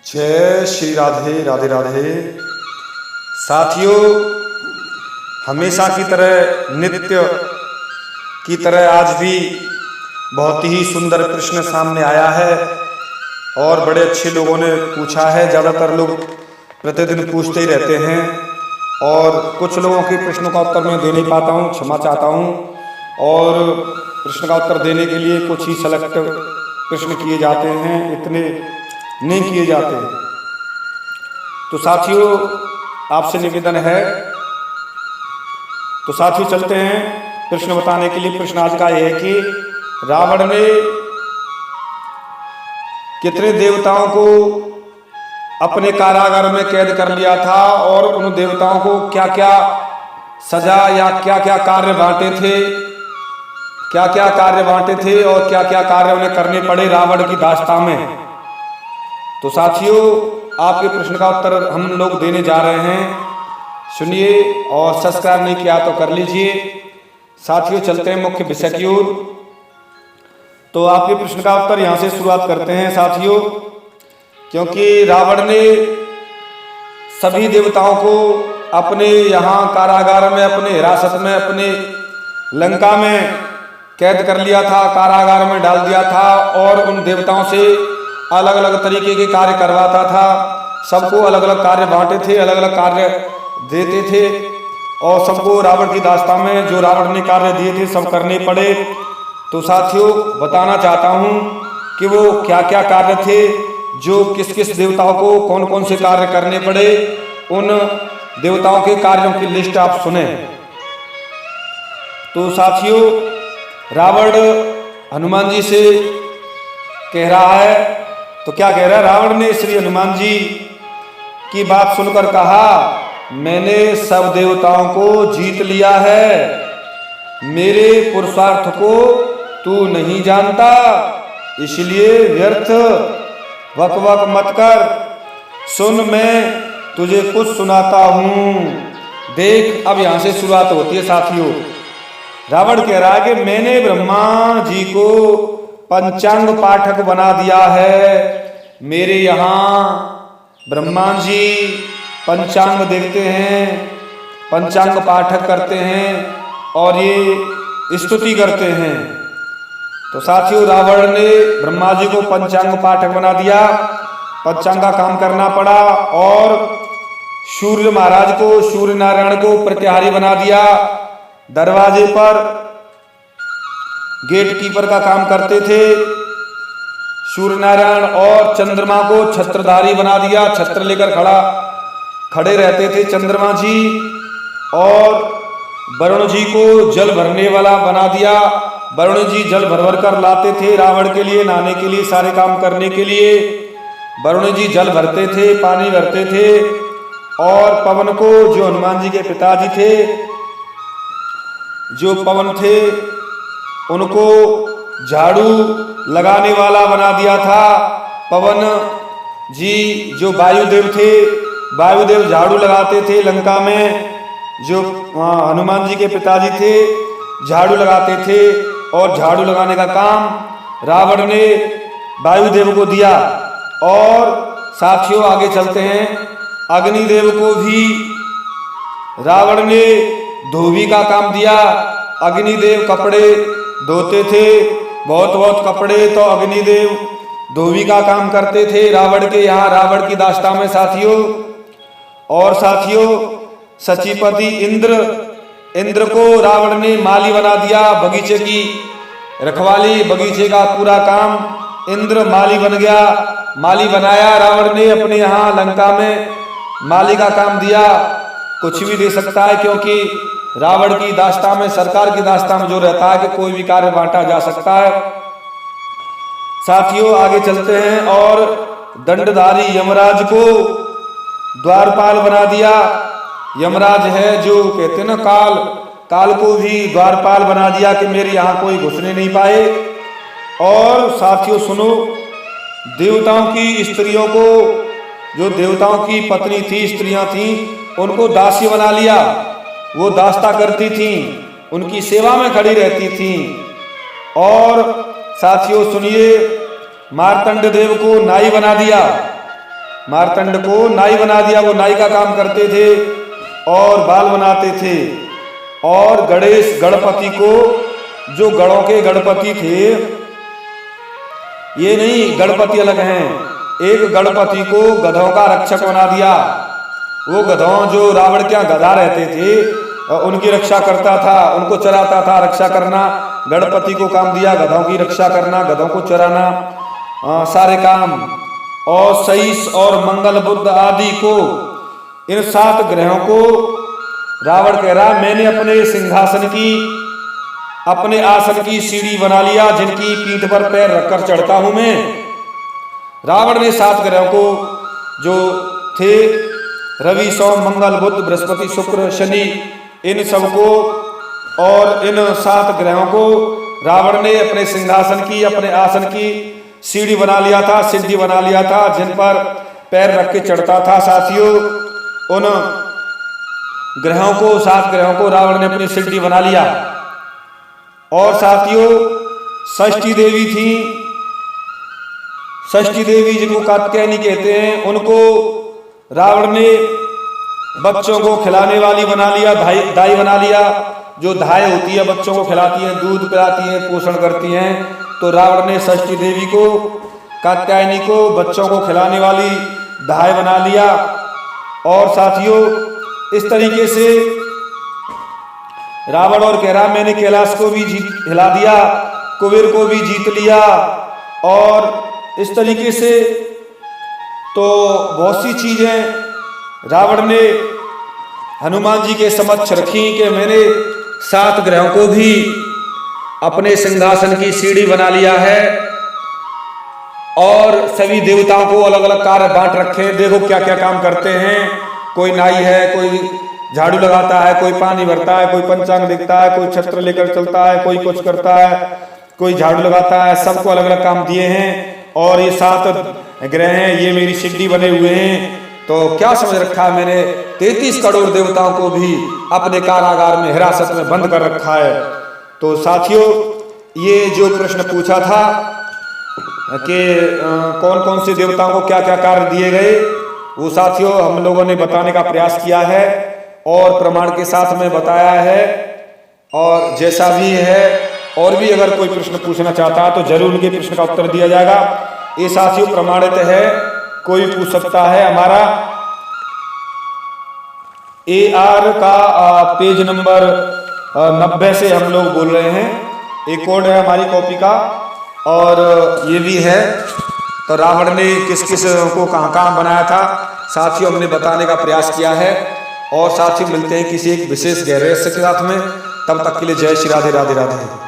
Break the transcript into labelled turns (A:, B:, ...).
A: जय श्री राधे राधे राधे। साथियों, हमेशा की तरह नित्य की तरह आज भी बहुत ही सुंदर प्रश्न सामने आया है और बड़े अच्छे लोगों ने पूछा है। ज़्यादातर लोग प्रतिदिन पूछते ही रहते हैं और कुछ लोगों के प्रश्नों का उत्तर मैं दे नहीं पाता हूँ, क्षमा चाहता हूँ। और प्रश्न का उत्तर देने के लिए कुछ ही सेलेक्ट प्रश्न किए जाते हैं, इतने नहीं किए जाते। तो साथियों, आपसे निवेदन है, तो साथियों चलते हैं प्रश्न बताने के लिए। प्रश्न आज का यह है कि रावण ने कितने देवताओं को अपने कारागार में कैद कर लिया था और उन देवताओं को क्या क्या सजा या क्या क्या कार्य बांटे थे, क्या क्या कार्य बांटे थे और क्या क्या कार्य उन्हें करने पड़े रावण की दास्तां में। तो साथियों, आपके प्रश्न का उत्तर हम लोग देने जा रहे हैं, सुनिए और सब्सक्राइब नहीं किया तो कर लीजिए। साथियों चलते हैं मुख्य विषय की ओर। तो आपके प्रश्न का उत्तर यहाँ से शुरुआत करते हैं साथियों, क्योंकि रावण ने सभी देवताओं को अपने यहाँ कारागार में, अपने हिरासत में, अपने लंका में कैद कर लिया था, कारागार में डाल दिया था और उन देवताओं से अलग अलग तरीके के कार्य करवाता था। सबको अलग अलग कार्य बांटे थे, अलग अलग कार्य देते थे और सबको रावण की दास्तां में जो रावण ने कार्य दिए थे सब करने पड़े। तो साथियों बताना चाहता हूँ कि वो क्या क्या कार्य थे, जो किस किस देवताओं को कौन कौन से कार्य करने पड़े। उन देवताओं के कार्यों की लिस्ट आप सुने। तो साथियों, रावण हनुमान जी से कह रहा है, तो क्या कह रहा है? रावण ने श्री हनुमान जी की बात सुनकर कहा, मैंने सब देवताओं को जीत लिया है, मेरे पुरुषार्थ को तू नहीं जानता, इसलिए व्यर्थ वक वक मत कर, सुन मैं तुझे कुछ सुनाता हूं। देख, अब यहां से शुरुआत होती है साथियों। रावण कह रहा है कि मैंने ब्रह्मा जी को पंचांग पाठक बना दिया है। मेरे यहाँ ब्रह्मा जी पंचांग देखते हैं, पंचांग पाठक करते हैं और ये स्तुति करते हैं। तो साथियों, रावण ने ब्रह्मा जी को पंचांग पाठक बना दिया, पंचांग का काम करना पड़ा और सूर्य महाराज को, सूर्य नारायण को प्रत्याहारी बना दिया। दरवाजे पर गेट कीपर का काम करते थे सूर्य नारायण और चंद्रमा को छत्रधारी बना दिया, छत्र लेकर खड़े रहते थे चंद्रमा जी। और वरुण जी को जल भरने वाला बना दिया, वरुण जी जल भर भर कर लाते थे रावण के लिए, नहाने के लिए, सारे काम करने के लिए वरुण जी जल भरते थे, पानी भरते थे। और पवन को, जो हनुमान जी के पिताजी थे, जो पवन थे, उनको झाड़ू लगाने वाला बना दिया था। पवन जी जो वायुदेव थे, वायुदेव झाड़ू लगाते थे लंका में, जो हनुमान जी के पिताजी थे झाड़ू लगाते थे और झाड़ू लगाने का काम रावण ने वायुदेव को दिया। और साथियों आगे चलते हैं, अग्निदेव को भी रावण ने धोबी का काम दिया। अग्निदेव कपड़े धोते थे, बहुत बहुत कपड़े, तो अग्निदेव धोबी का काम करते थे रावण के यहाँ, रावण की दास्तां में साथियों। और साथियों, सचिपति इंद्र को रावण ने माली बना दिया, बगीचे की रखवाली, बगीचे का पूरा काम इंद्र माली बन गया। माली बनाया रावण ने अपने यहाँ लंका में, माली का काम दिया। कुछ भी दे सकता है, क्योंकि रावण की दास्तां में, सरकार की दास्तां में जो रहता है कि कोई भी कार्य बांटा जा सकता है। साथियों आगे चलते हैं, और दंडधारी यमराज को द्वारपाल बना दिया। यमराज है जो कहते हैं ना काल को भी द्वारपाल बना दिया कि मेरे यहाँ कोई घुसने नहीं पाए। और साथियों सुनो, देवताओं की स्त्रियों को, जो देवताओं की पत्नी थी, स्त्रियां थी, उनको दासी बना लिया। वो दास्तां करती थी, उनकी सेवा में खड़ी रहती थी। और साथियों सुनिए, मार्तंड देव को नाई बना दिया। मार्तंड को नाई बना दिया। वो नाई का काम करते थे और बाल बनाते थे। और गणेश गणपति को, जो गणों के गणपति थे, ये नहीं गणपति अलग हैं, एक गणपति को गधों का रक्षक बना दिया। वो गधों जो रावण के यहाँ गधा रहते थे उनकी रक्षा करता था, उनको चराता था। रक्षा करना गणपति को काम दिया, गधों की रक्षा करना, गधों को चराना, सारे काम। और सईस और मंगल बुध आदि को, इन 7 ग्रहों को रावण कह रहा मैंने अपने सिंहासन की, अपने आसन की सीढ़ी बना लिया, जिनकी पीठ पर पैर रखकर चढ़ता हूं मैं। रावण ने 7 ग्रहों को जो थे, रवि सोम मंगल बुध बृहस्पति शुक्र शनि, इन सबको और इन 7 ग्रहों को रावण ने अपने सिंहासन की, अपने आसन की सीढ़ी बना लिया था, सिद्धि बना लिया था, जिन पर पैर रख के चढ़ता था। साथियों, उन ग्रहों को, 7 ग्रहों को रावण ने अपनी सिद्धि बना लिया। और साथियों, षष्ठी देवी थी, षष्ठी देवी जिनको कात्यायनी कहते हैं, उनको रावण ने बच्चों को खिलाने वाली बना लिया, दाई बना लिया। जो धाय होती है बच्चों को खिलाती है, दूध पिलाती है, पोषण करती हैं। तो रावण ने षष्ठी देवी को, कात्यायनी को बच्चों को खिलाने वाली धाय बना लिया। और साथियों, इस तरीके से रावण और कह रहा मैंने कैलाश को भी हिला दिया, कुबेर को भी जीत लिया। और इस तरीके से तो बहुत सी चीजें रावण ने हनुमान जी के समक्ष रखी कि मैंने 7 ग्रहों को भी अपने सिंहासन की सीढ़ी बना लिया है और सभी देवताओं को अलग अलग कार्य बांट रखे हैं। देखो क्या क्या काम करते हैं। कोई नाई है, कोई झाड़ू लगाता है, कोई पानी भरता है, कोई पंचांग देखता है, कोई छत्र लेकर चलता है, कोई कुछ करता है, कोई झाड़ू लगाता है। सबको अलग अलग काम दिए हैं। और ये 7 ग्रह हैं, ये मेरी सिद्धि बने हुए हैं। तो क्या समझ रखा है मैंने, 33 करोड़ देवताओं को भी अपने कारागार में, हिरासत में बंद कर रखा है। तो साथियों, ये जो प्रश्न पूछा था कि कौन कौन से देवताओं को क्या क्या कार्य दिए गए, वो साथियों हम लोगों ने बताने का प्रयास किया है और प्रमाण के साथ में बताया है। और जैसा भी है, और भी अगर कोई प्रश्न पूछना चाहता है तो जरूर उनके प्रश्न का उत्तर दिया जाएगा। ये साथियों प्रमाणित है, कोई पूछ सकता है। हमारा AR का पेज नंबर 90 से हम लोग बोल रहे हैं। एक कोड है हमारी कॉपी का, और ये भी है। तो रावण ने किस किस को कहाँ कहाँ बनाया था, साथियों हमने बताने का प्रयास किया है। और साथियों मिलते हैं किसी एक विशेष गहरे रहस्य के साथ में। तब तक के लिए जय श्री राधे राधे राधे।